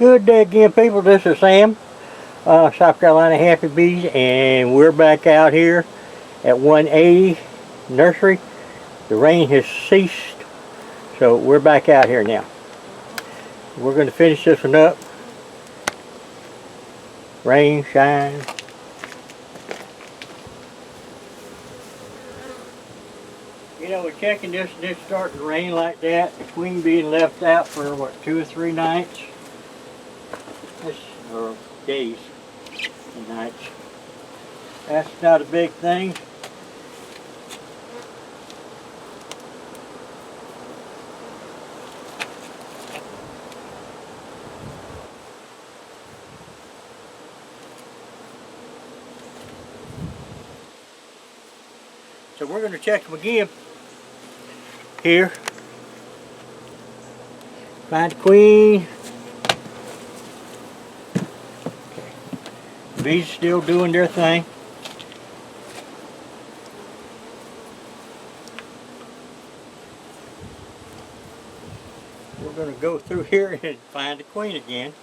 Good day again, people. This is Sam, South Carolina Happy Bees, and we're back out here at 180 nursery. The rain has ceased, so we're back out here now. We're going to finish this one up. Rain, shine. You know, we're checking this and it's starting to rain like that. The queen being left out for what, 2 or 3 nights? Or days and nights. That's not a big thing. So we're going to check them again. Here. Find the queen. Bees still doing their thing. We're going to go through here and find the queen again.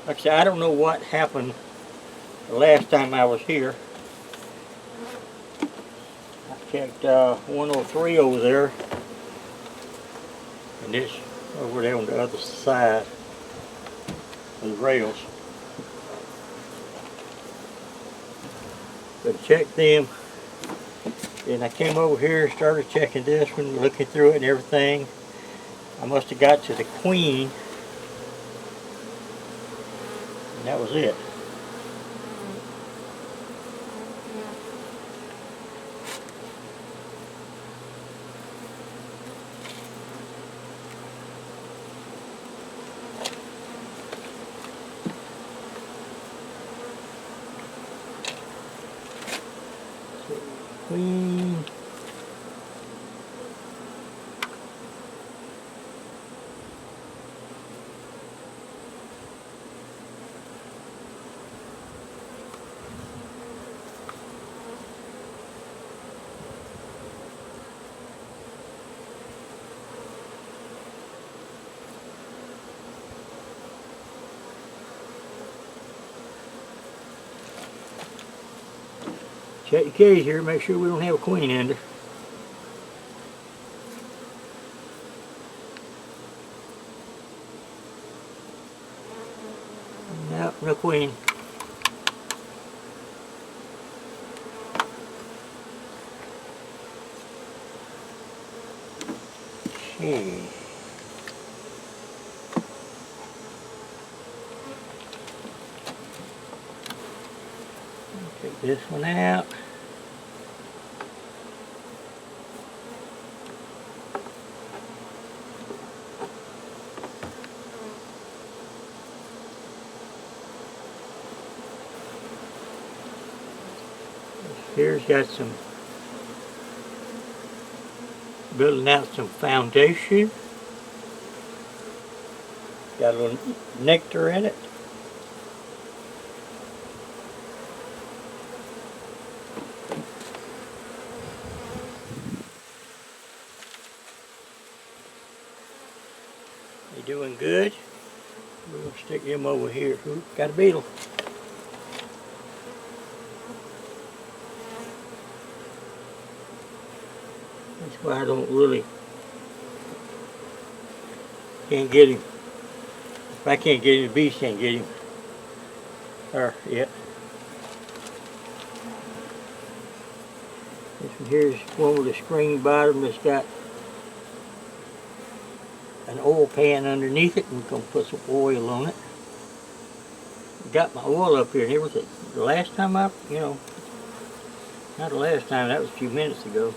Like I said, I don't know what happened the last time I was here. I checked 103 over there, and this over there on the other side of the rails. But check them. Then I came over here, started checking this one, looking through it and everything. I must have got to the queen, and that was it. Queen. Check your cage here, make sure we don't have a queen in there. Nope, no queen. Okay. Take this one out. Here's got some, building out some foundation. Got a little nectar in it. They doing good. We'll stick them over here. Ooh, got a beetle. That's why I don't really, can't get him. If I can't get him, the bees can't get him. Or, yeah. This one here's one with a screen bottom that's got an oil pan underneath it. We're going to put some oil on it. Got my oil up here and everything. The last time not the last time, that was a few minutes ago,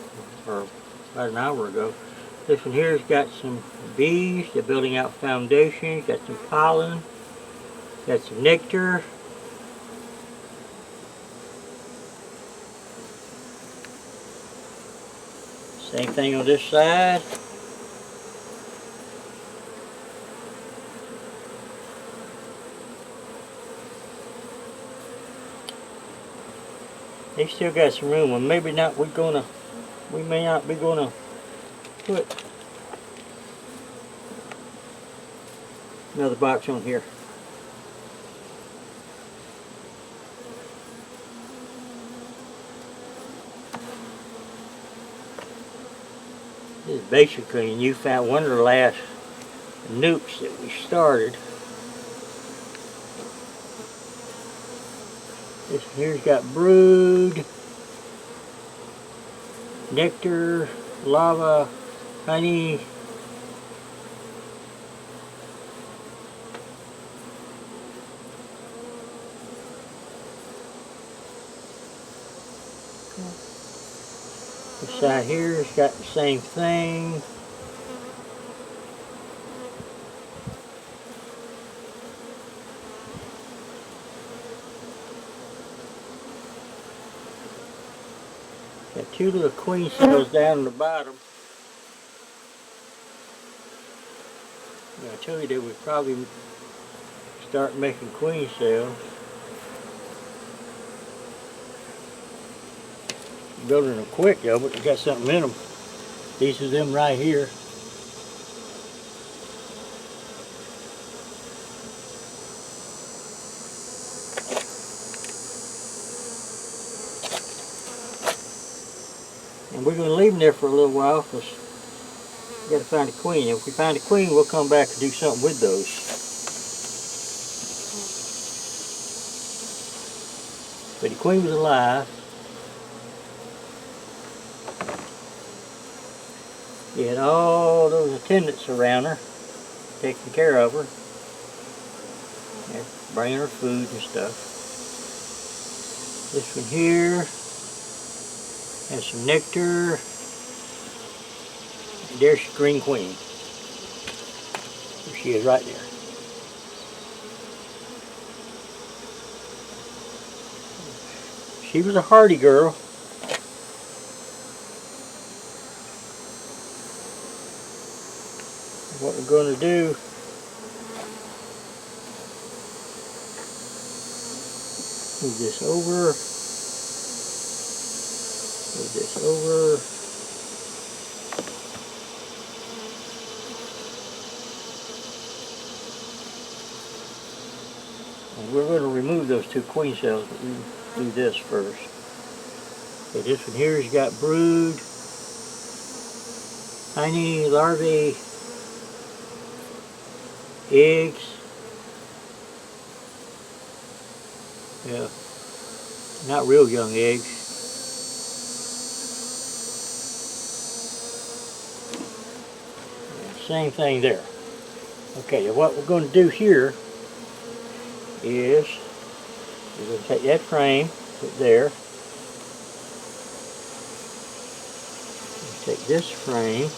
or about an hour ago. This one here's got some bees. They're building out foundations. Got some pollen. Got some nectar. Same thing on this side. They still got some room, and maybe not. We may not be gonna put Another box on here. This is basically a new found, one of the last nukes that we started. This here's got brood, nectar, larva, honey. This side here has got the same thing. Got two little queen cells down on the bottom. I told you they would probably start making queen cells. Building them quick though, but they got something in them. These are them right here. And we're going to leave them there for a little while because we got to find a queen. If we find a queen, we'll come back and do something with those. But the queen was alive. He had all those attendants around her, taking care of her, and bringing her food and stuff. This one here has some nectar. And there's the green queen. There she is right there. She was a hardy girl. What we're going to do move this over, move this over, and we're going to remove those two queen cells, but we do this first. Okay, this one here has got brood, tiny larvae, eggs. Yeah, not real young eggs. Yeah, same thing there. Okay, what we're going to do here is we're going to take that frame, put it there. Take this frame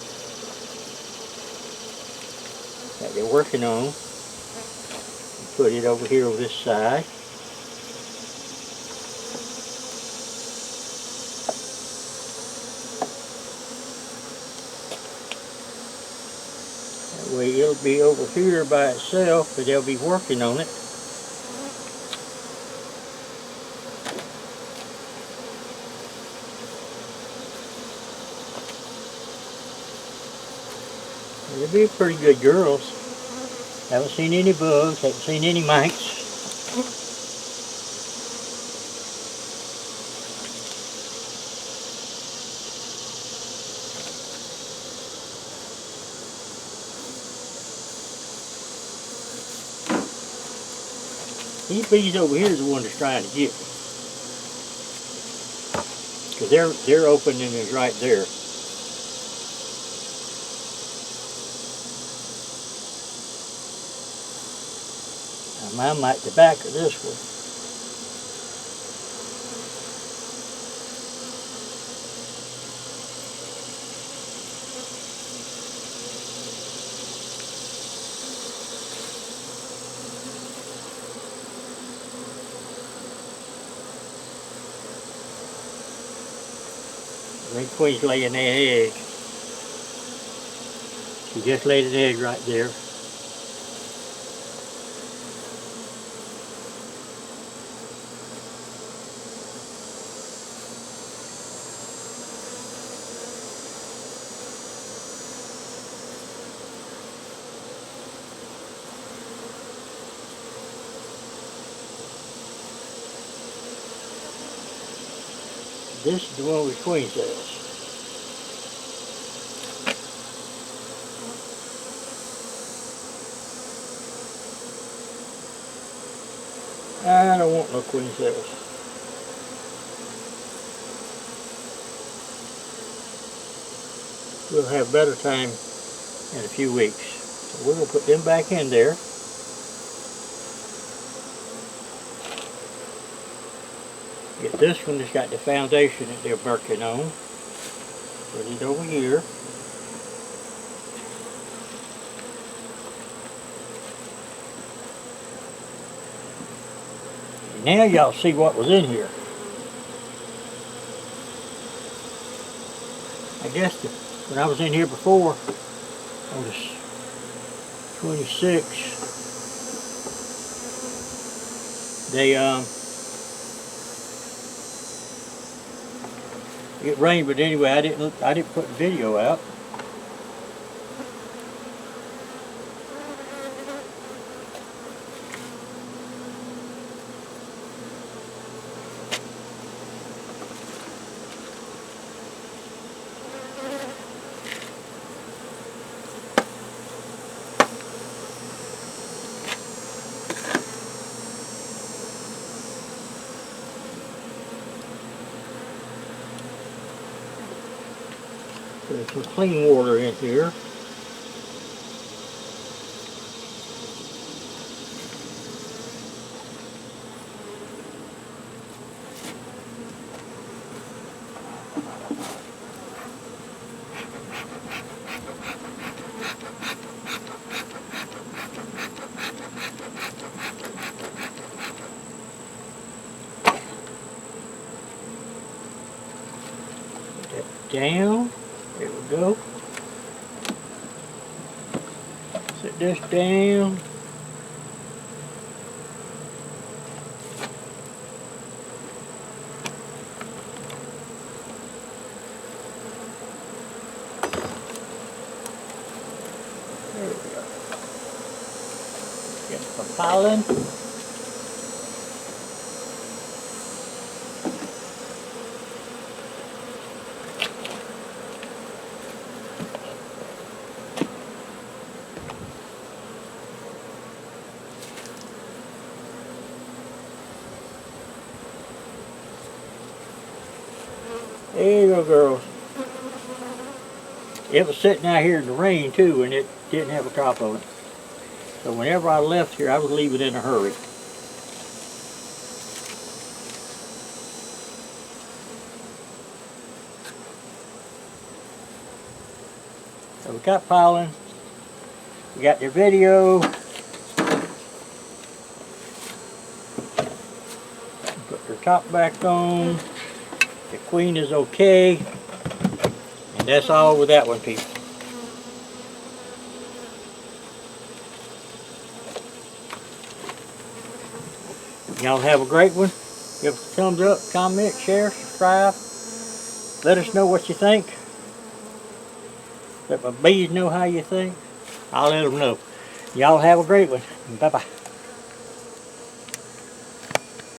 that they're working on, put it over here on this side. That way it'll be over here by itself, but they'll be working on it. They'll be pretty good girls. Haven't seen any bugs, haven't seen any mites. These bees over here is the one that's trying to get me. Because their opening is right there. Mine might the back of this one. Green queen's laying that egg. She just laid an egg right there. This is the one with queen cells. I don't want no queen cells. We'll have better time in a few weeks. So we're going to put them back in there. Get this one that's got the foundation that they're working on. Put it over here. Now y'all see what was in here. I guess when I was in here before, on this 26, it rained, but anyway, I didn't put the video out. There's some clean water in here. Put that down. There we go. Set this down. There we go. Get some pollen. There you go, girls. It was sitting out here in the rain too, and it didn't have a top on it. So whenever I left here, I would leave it in a hurry. So we got pollen. We got their video. Put their top back on. The queen is okay, and that's all with that one, people. Y'all have a great one. Give us a thumbs up, comment, share, subscribe. Let us know what you think. Let my bees know how you think. I'll let them know. Y'all have a great one. Bye-bye.